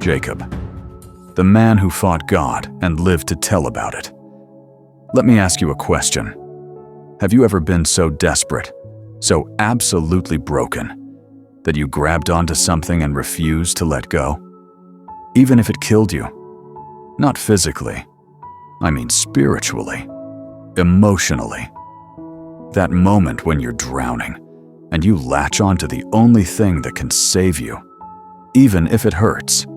Jacob, the man who fought God and lived to tell about it. Let me ask you a question. Have you ever been so desperate, so absolutely broken, that you grabbed onto something and refused to let go? Even if it killed you? Not physically. I mean spiritually, emotionally. That moment when you're drowning and you latch onto the only thing that can save you, even if it hurts,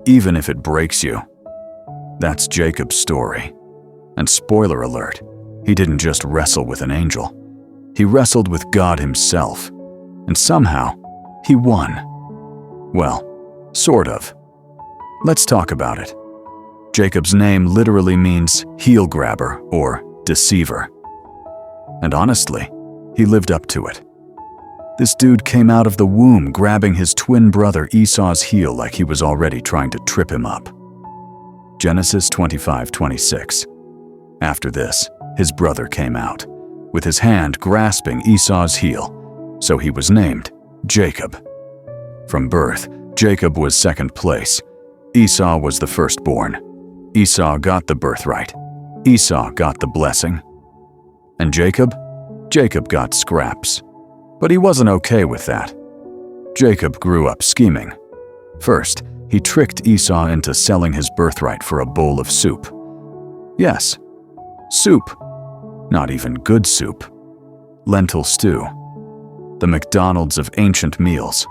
even if it breaks you. That's Jacob's story. And spoiler alert, he didn't just wrestle with an angel. He wrestled with God himself. And somehow, he won. Well, sort of. Let's talk about it. Jacob's name literally means heel grabber or deceiver. And honestly, he lived up to it. This dude came out of the womb grabbing his twin brother Esau's heel like he was already trying to trip him up. Genesis 25:26. After this, his brother came out, with his hand grasping Esau's heel, so he was named Jacob. From birth, Jacob was second place. Esau was the firstborn. Esau got the birthright. Esau got the blessing. And Jacob? Jacob got scraps. But he wasn't okay with that. Jacob grew up scheming. First, he tricked Esau into selling his birthright for a bowl of soup. Yes, soup. Not even good soup. Lentil stew. The McDonald's of ancient meals.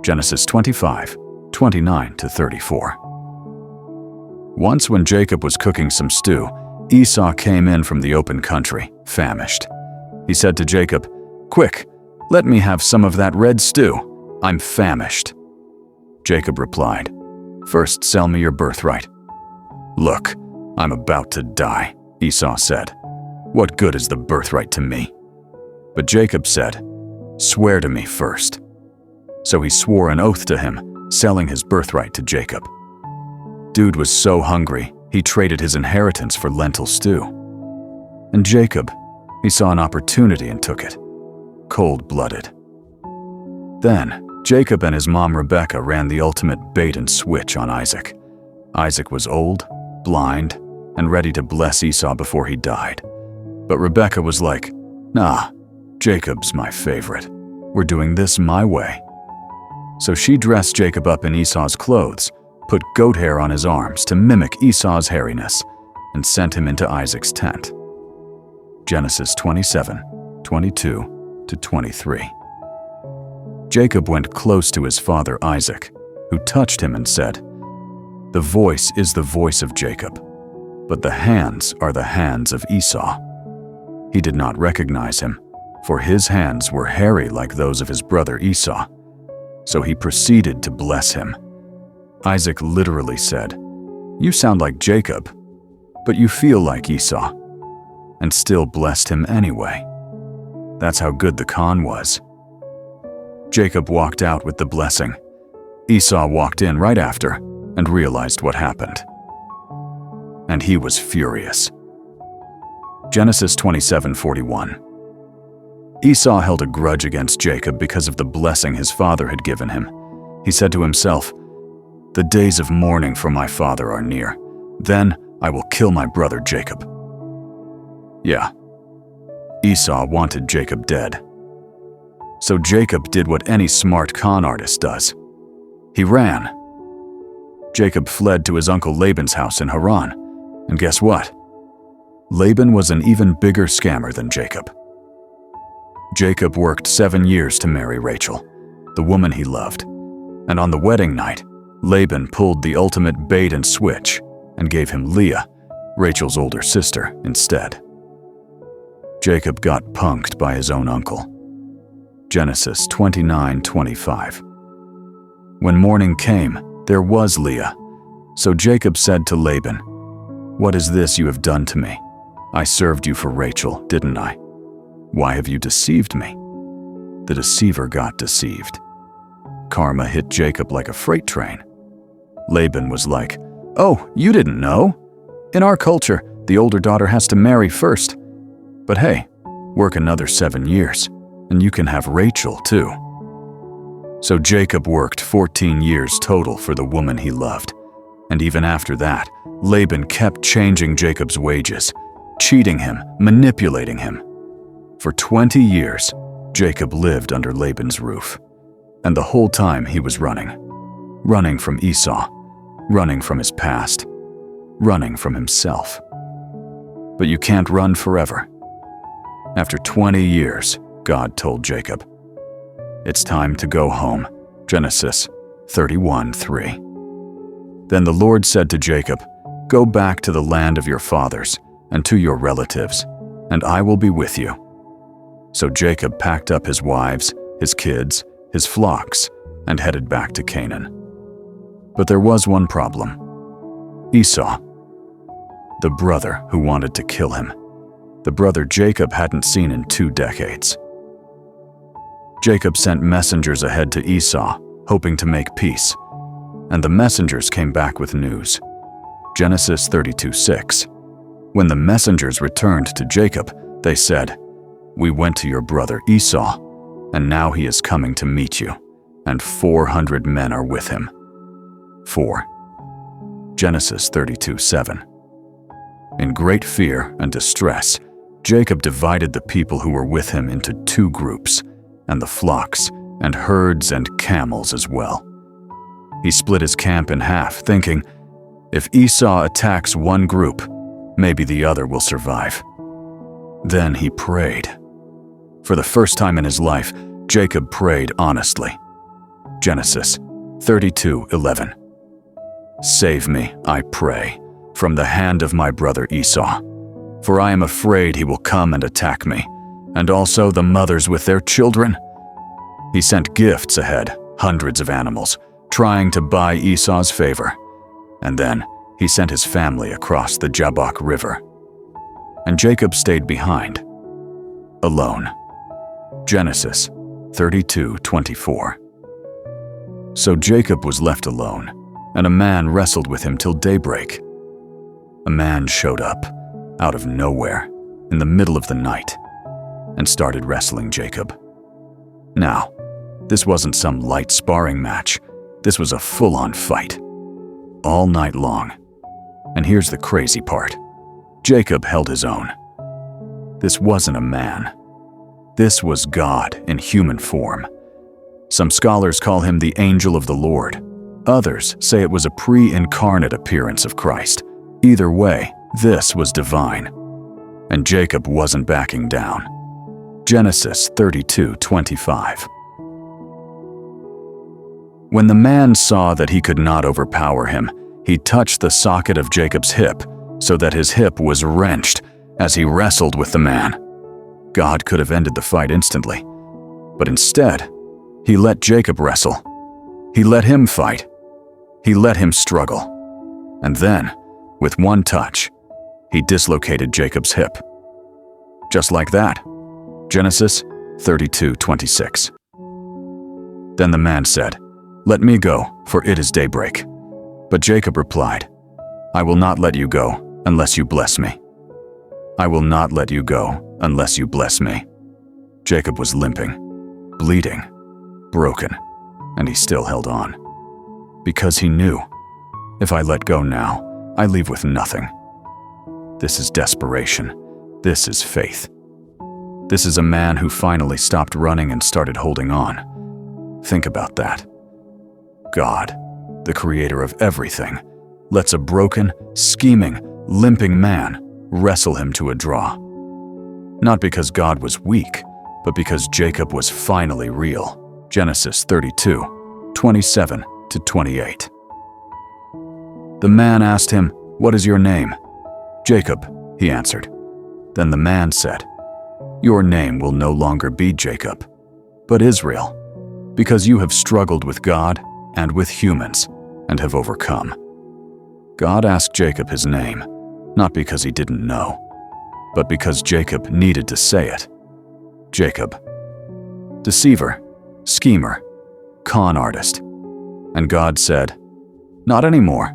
Genesis 25:29-34. Once when Jacob was cooking some stew, Esau came in from the open country, famished. He said to Jacob, "Quick, let me have some of that red stew. I'm famished." Jacob replied, "First sell me your birthright." "Look, I'm about to die," Esau said. "What good is the birthright to me?" But Jacob said, "Swear to me first." So he swore an oath to him, selling his birthright to Jacob. Dude was so hungry, he traded his inheritance for lentil stew. And Jacob, he saw an opportunity and took it. Cold-blooded. Then, Jacob and his mom Rebekah ran the ultimate bait and switch on Isaac. Isaac was old, blind, and ready to bless Esau before he died. But Rebekah was like, "Nah, Jacob's my favorite. We're doing this my way." So she dressed Jacob up in Esau's clothes, put goat hair on his arms to mimic Esau's hairiness, and sent him into Isaac's tent. Genesis 27:22-23. Jacob went close to his father Isaac, who touched him and said, "The voice is the voice of Jacob, but the hands are the hands of Esau." He did not recognize him, for his hands were hairy like those of his brother Esau. So he proceeded to bless him. Isaac literally said, "You sound like Jacob, but you feel like Esau," and still blessed him anyway. That's how good the con was. Jacob walked out with the blessing. Esau walked in right after and realized what happened. And he was furious. Genesis 27:41. Esau held a grudge against Jacob because of the blessing his father had given him. He said to himself, "The days of mourning for my father are near. Then I will kill my brother Jacob." Yeah, Esau wanted Jacob dead. So Jacob did what any smart con artist does. He ran. Jacob fled to his uncle Laban's house in Haran. And guess what? Laban was an even bigger scammer than Jacob. Jacob worked 7 years to marry Rachel, the woman he loved. And on the wedding night, Laban pulled the ultimate bait and switch and gave him Leah, Rachel's older sister, instead. Jacob got punked by his own uncle. Genesis 29:25. When morning came, there was Leah. So Jacob said to Laban, "What is this you have done to me? I served you for Rachel, didn't I? Why have you deceived me?" The deceiver got deceived. Karma hit Jacob like a freight train. Laban was like, "Oh, you didn't know? In our culture, the older daughter has to marry first. But hey, work another 7 years, and you can have Rachel too." So Jacob worked 14 years total for the woman he loved. And even after that, Laban kept changing Jacob's wages, cheating him, manipulating him. For 20 years, Jacob lived under Laban's roof. And the whole time he was running from Esau, running from his past, running from himself. But you can't run forever. After 20 years, God told Jacob, "It's time to go home." Genesis 31:3. Then the Lord said to Jacob, "Go back to the land of your fathers and to your relatives, and I will be with you." So Jacob packed up his wives, his kids, his flocks, and headed back to Canaan. But there was one problem: Esau, the brother who wanted to kill him, the brother Jacob hadn't seen in 2 decades. Jacob sent messengers ahead to Esau, hoping to make peace, and the messengers came back with news. Genesis 32:6. When the messengers returned to Jacob, they said, "We went to your brother Esau, and now he is coming to meet you, and 400 men are with him." 4. Genesis 32:7. In great fear and distress, Jacob divided the people who were with him into 2 groups, and the flocks and herds and camels as well. He split his camp in half, thinking, if Esau attacks one group, maybe the other will survive. Then he prayed. For the first time in his life, Jacob prayed honestly. Genesis 32:11. "Save me, I pray, from the hand of my brother Esau, for I am afraid he will come and attack me, and also the mothers with their children." He sent gifts ahead, hundreds of animals, trying to buy Esau's favor. And then he sent his family across the Jabbok River. And Jacob stayed behind, alone. Genesis 32:24. So Jacob was left alone, and a man wrestled with him till daybreak. A man showed up, out of nowhere, in the middle of the night, and started wrestling Jacob. Now, this wasn't some light sparring match. This was a full-on fight, all night long. And here's the crazy part. Jacob held his own. This wasn't a man. This was God in human form. Some scholars call him the angel of the Lord. Others say it was a pre-incarnate appearance of Christ. Either way, this was divine. And Jacob wasn't backing down. Genesis 32:25. When the man saw that he could not overpower him, he touched the socket of Jacob's hip so that his hip was wrenched as he wrestled with the man. God could have ended the fight instantly, but instead, he let Jacob wrestle. He let him fight. He let him struggle. And then, with one touch, he dislocated Jacob's hip. Just like that. Genesis 32:26. Then the man said, "Let me go, for it is daybreak." But Jacob replied, "I will not let you go unless you bless me. I will not let you go unless you bless me." Jacob was limping, bleeding, broken, and he still held on. Because he knew, if I let go now, I leave with nothing. This is desperation. This is faith. This is a man who finally stopped running and started holding on. Think about that. God, the creator of everything, lets a broken, scheming, limping man wrestle him to a draw. Not because God was weak, but because Jacob was finally real. Genesis 32:27-28. The man asked him, "What is your name?" "Jacob," he answered. Then the man said, "Your name will no longer be Jacob, but Israel, because you have struggled with God and with humans and have overcome." God asked Jacob his name, not because he didn't know, but because Jacob needed to say it. Jacob. Deceiver, schemer, con artist. And God said, "Not anymore.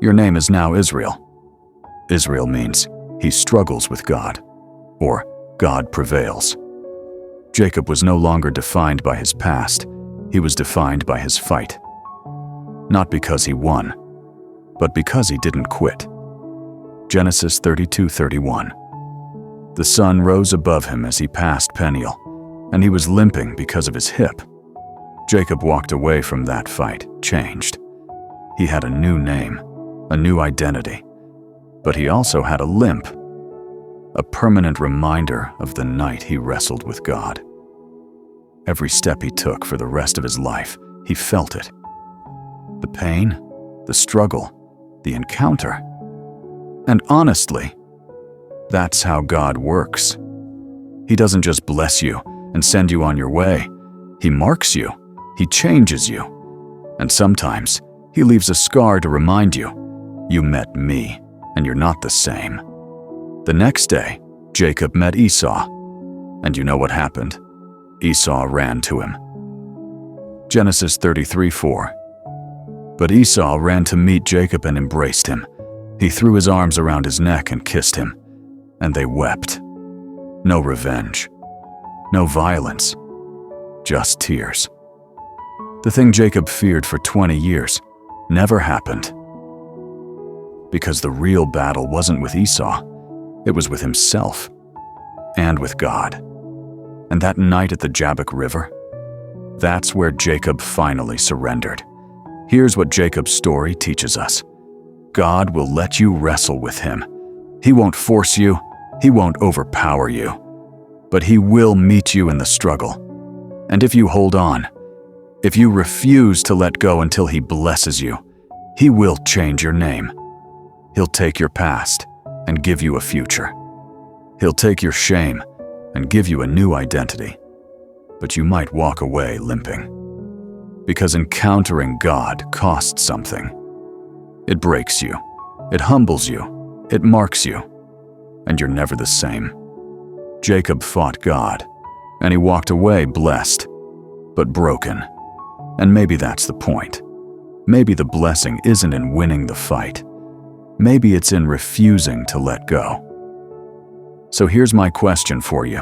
Your name is now Israel." Israel means he struggles with God, or God prevails. Jacob was no longer defined by his past. He was defined by his fight. Not because he won, but because he didn't quit. Genesis 32:31. The sun rose above him as he passed Peniel, and he was limping because of his hip. Jacob walked away from that fight, changed. He had a new name, a new identity, but he also had a limp, a permanent reminder of the night he wrestled with God. Every step he took for the rest of his life, he felt it. The pain, the struggle, the encounter. And honestly, that's how God works. He doesn't just bless you and send you on your way. He marks you, he changes you, and sometimes he leaves a scar to remind you, you met me, and you're not the same. The next day, Jacob met Esau, and you know what happened? Esau ran to him. Genesis 33:4. But Esau ran to meet Jacob and embraced him. He threw his arms around his neck and kissed him, and they wept. No revenge, no violence, just tears. The thing Jacob feared for 20 years never happened. Because the real battle wasn't with Esau, it was with himself and with God. And that night at the Jabbok River, that's where Jacob finally surrendered. Here's what Jacob's story teaches us. God will let you wrestle with him. He won't force you, he won't overpower you, but he will meet you in the struggle. And if you hold on, if you refuse to let go until he blesses you, he will change your name. He'll take your past and give you a future. He'll take your shame and give you a new identity. But you might walk away limping. Because encountering God costs something. It breaks you, it humbles you, it marks you, and you're never the same. Jacob fought God, and he walked away blessed, but broken. And maybe that's the point. Maybe the blessing isn't in winning the fight. Maybe it's in refusing to let go. So here's my question for you.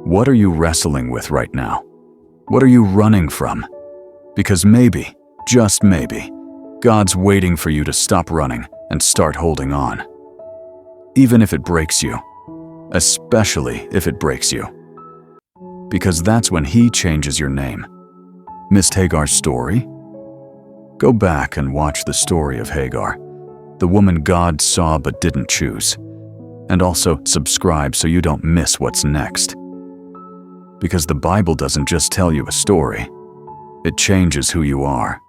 What are you wrestling with right now? What are you running from? Because maybe, just maybe, God's waiting for you to stop running and start holding on. Even if it breaks you, especially if it breaks you. Because that's when he changes your name. Missed Hagar's story? Go back and watch the story of Hagar, the woman God saw but didn't choose. And also subscribe so you don't miss what's next. Because the Bible doesn't just tell you a story, it changes who you are.